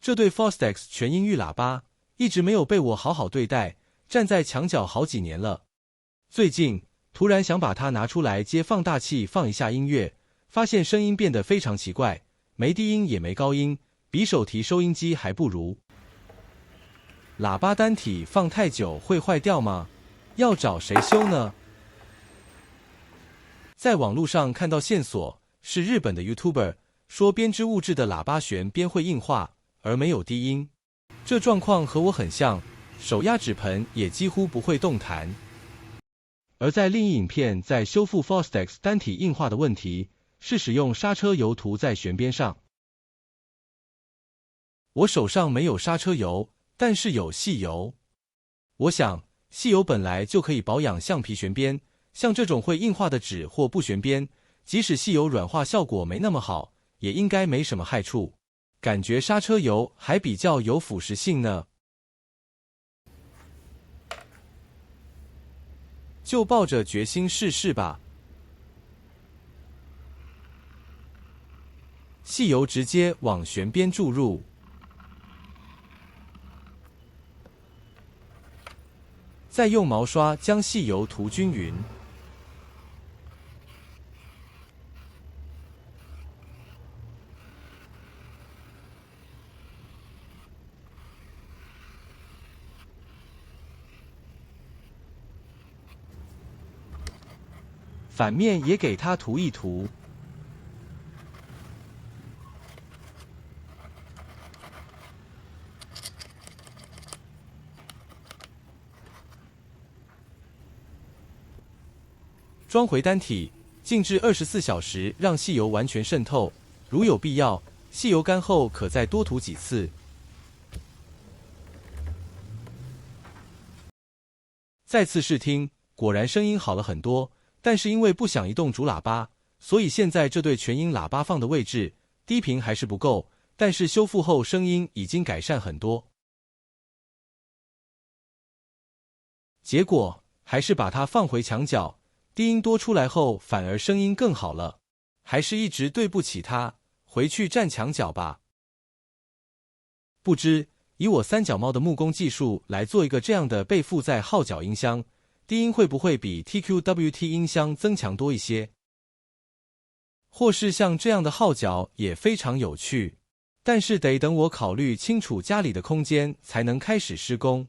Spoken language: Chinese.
这对 Fostex 全音域喇叭一直没有被我好好对待，站在墙角好几年了。最近突然想把它拿出来接放大器放一下音乐，发现声音变得非常奇怪，没低音也没高音，比手提收音机还不如。喇叭单体放太久会坏掉吗？要找谁修呢？在网络上看到线索，是日本的 YouTuber 说编织物质的喇叭旋边会硬化，而没有低音。这状况和我很像，手压纸盆也几乎不会动弹。而在另一影片在修复 Fostex 单体硬化的问题，是使用刹车油涂在旋边上。我手上没有刹车油，但是有细油。我想，细油本来就可以保养橡皮旋边，像这种会硬化的纸或布旋边，即使细油软化效果没那么好，也应该没什么害处。感觉刹车油还比较有腐蚀性呢。就抱着决心试试吧。细油直接往旋边注入，再用毛刷将细油涂均匀。反面也给它涂一涂。装回单体，静置24小时，让细油完全渗透。如有必要，细油干后可再多涂几次。再次试听，果然声音好了很多。但是因为不想移动主喇叭，所以现在这对全音喇叭放的位置，低频还是不够，但是修复后声音已经改善很多。结果还是把它放回墙角，低音多出来后反而声音更好了。还是一直对不起它，回去站墙角吧。不知以我三脚猫的木工技术来做一个这样的被附在号角音箱，低音会不会比 TQWT 音箱增强多一些？或是像这样的号角也非常有趣，但是得等我考虑清楚家里的空间才能开始施工。